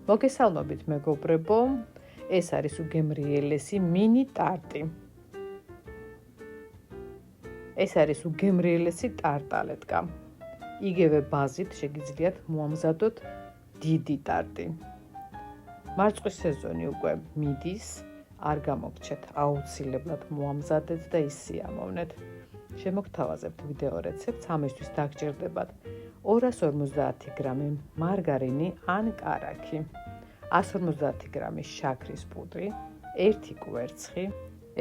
მოგესალმებით მეგობრებო, ეს არის უგემრიელესი მინი ტარტი. ეს არის უგემრიელესი ტარტალეტკა. იგივე ბაზით შეგიძლიათ მოამზადოთ დიდი ტარტი. მარწყვის სეზონი უკვე მიდის, არ გამოგრჩეთ, აუცილებლად მოამზადეთ და ისიამოვნეთ. შემოგთავაზებთ ვიდეო რეცეპტს, ამისთვის დაგჭირდებათ 250 გრამი მარგარინი ან კარაქი, 150 გრამი შაქრის პუდრი, 1 კვერცხი,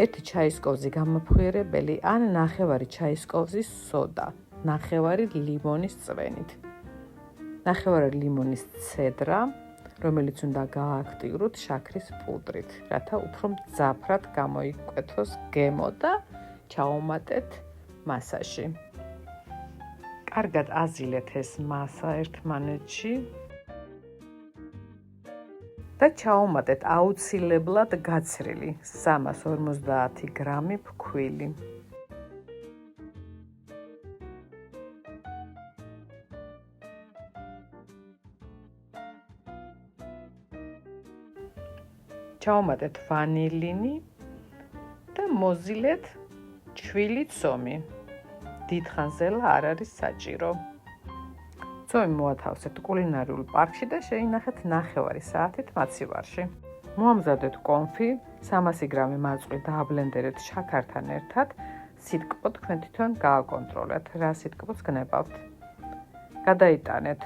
1 ჩაის კოვზი გამოფხირებელი ან ნახევარი ჩაის კოვზის სოდა, ნახევარი ლიმონის წვენით, ნახევარი ლიმონის ცედრა, რომელიც უნდა გააქტიუროთ შაქრის პუდრით, რათა უფრო მძაფრად გამოიკვეთოს გემო და ჩაუმატეთ მასაში. კარგად აზილეთ ეს მასა ერთმანეთში და ჩაუმატეთ აუცილებლად გაცრილი 350 გრამი ფქვილი. ჩაუმატეთ ვანილინი და მოზილეთ ჩვილი ცომი. დიდხანზელა არ არის საჭირო. ცომი მოათავსეთ კულინარიულ პარკში და შეინახეთ ნახევარი საათით მაცივარში. მოამზადეთ კონფი, 300 გრამი მარწყვი დააბლენდერეთ შაქართან ერთად, სიტკბო თქვენ თვითონ გააკონტროლეთ, რა სიტკბოც გნებავთ. გადაიტანეთ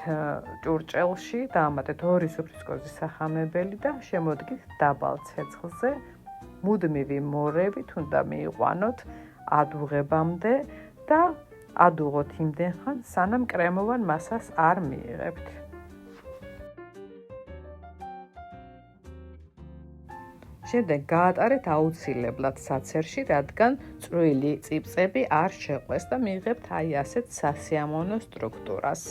ჭურჭელში, დაამატეთ 2 სუფრის კოზის სახამებელი და შემოდგით დაბალ ცეცხლზე, მუდმივი მორევით უნდა მიიყვანოთ ადუღებამდე და ადუღოთ იმდენ ხანს, სანამ კრემოვან მასას არ მიიღებთ. შემდეგ გაატარეთ აუცილებლად საცერში, რადგან წვრილი წიფწები არ შეყვეს და მიიღებთ აი ასეთ სასიამოვნო სტრუქტურას.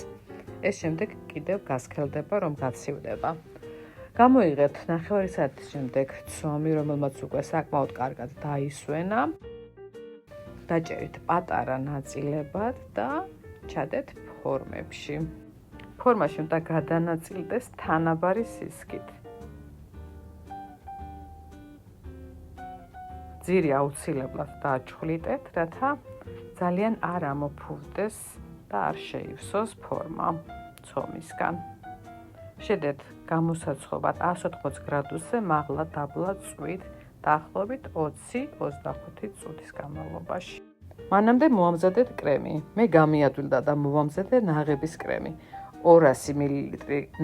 ეს შემდეგ კიდევ გასქელდება, რომ გაცივდება. გამოიღეთ ნახევარი საათის შემდეგ ცომი, რომელმაც უკვე საკმაოდ კარგად დაისვენა. დაჭერით პატარა ნაწილებად და ჩადეთ ფორმებში. ფორმაში უნდა გადანაწილდეს თანაბარი სისქით. ძირი აუცილებლად დააჩხვლიტეთ, რათა ძალიან არ ამოფუვდეს და არ შეივსოს ფორმა ცომისგან. შედეთ გამოსაცხობად 180 გრადუსზე მაღლა დაბლა წვით დაახლოებით 20-25 წუთის განმავლობაში. მანამდე მოამზადეთ კრემი. მე გამიადვილდა და მოვამზადე ნაღების კრემი. 200 მლ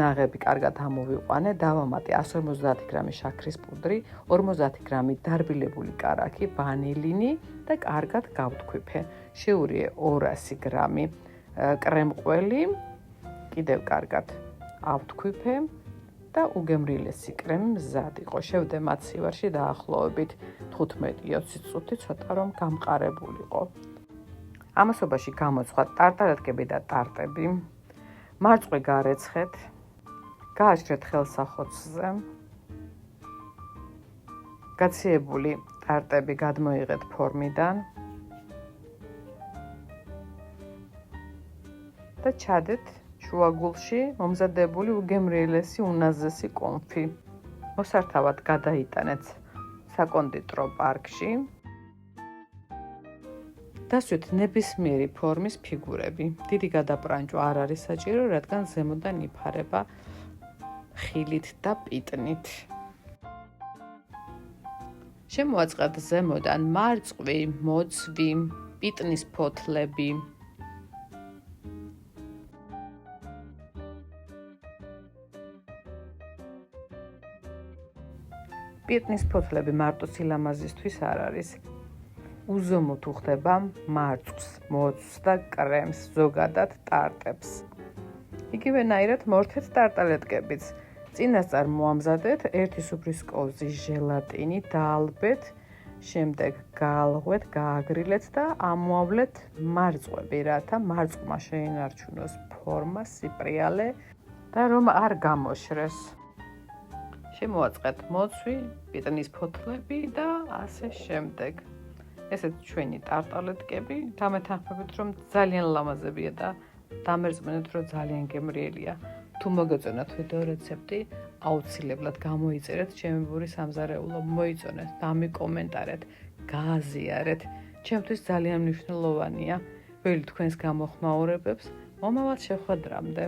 ნაღები კარგად ამოვიყვანე, დავამატე 150 გრამი შაქრის პუდრი, 50 გრამი დარბილებული კარაქი, ვანილინი და კარგად გავთქვიფე. შეურიე 200 გრამი კრემყველი, კიდევ კარგად ავთქვიფე და უგემრიელესი კრემი მზად იყო. შევდე მაცივარში დაახლოებით 15-20 წუთი, ცოტა რომ გამყარებულიყო. ამასობაში გამოცხვა ტარტალეტკები და ტარტები. მარწყვი გარეცხეთ, გააჭრეთ ხელსახოცზე. გაციებული ტარტები გადმოიღეთ ფორმიდან და ჩადეთ შუაგულში მომზადებული უგემრიელესი უნაზესი კონფი. მოსართავად გადაიტანეთ საკონდიტრო პარკში. დასვით ნებისმიერი ფორმის ფიგურები. დიდი გადაბრანჭვა არ არის საჭირო, რადგან ზემოდან იფარება ხილით და პიტნით. შემოაწყეთ ზემოდან მარწყვი, მოცვი, პიტნის ფოთლები. პიტნის ფოთლები მარტო სილამაზისთვის არ არის. უზომოდ უხდება მარწყვს, მოცვს და კრემს, ზოგადად ტარტებს. იგივენაირად მორთეთ ტარტალეტკებიც. წინასწარ მოამზადეთ 1 სუფრის კოვზი ჟელატინი, დაალბეთ, შემდეგ გაალღვეთ, გააგრილეთ და ამოავლეთ მარწყვები, რათა მარწყვმა შეინარჩუნოს ფორმა, სიპრიალე და რომ არ გამოშრეს. შემოაწყეთ მოცვი, პიტნის ფოთლები და ასე შემდეგ. ესეც ჩვენი ტარტალეტკები, დამეთანხმებით რომ ძალიან ლამაზებია და დამერწმუნეთ რომ ძალიან გემრიელია. თუ მოგეწონათ ვიდეო რეცეპტი, აუცილებლად გამოიწერეთ ჩემი ბური სამზარეულო, მოიწონეთ, დამიკომენტარეთ, გააზიარეთ. ჩემთვის ძალიან მნიშვნელოვანია, ველი თქვენს გამოხმაურებებს. მომავალ შეხვედრამდე.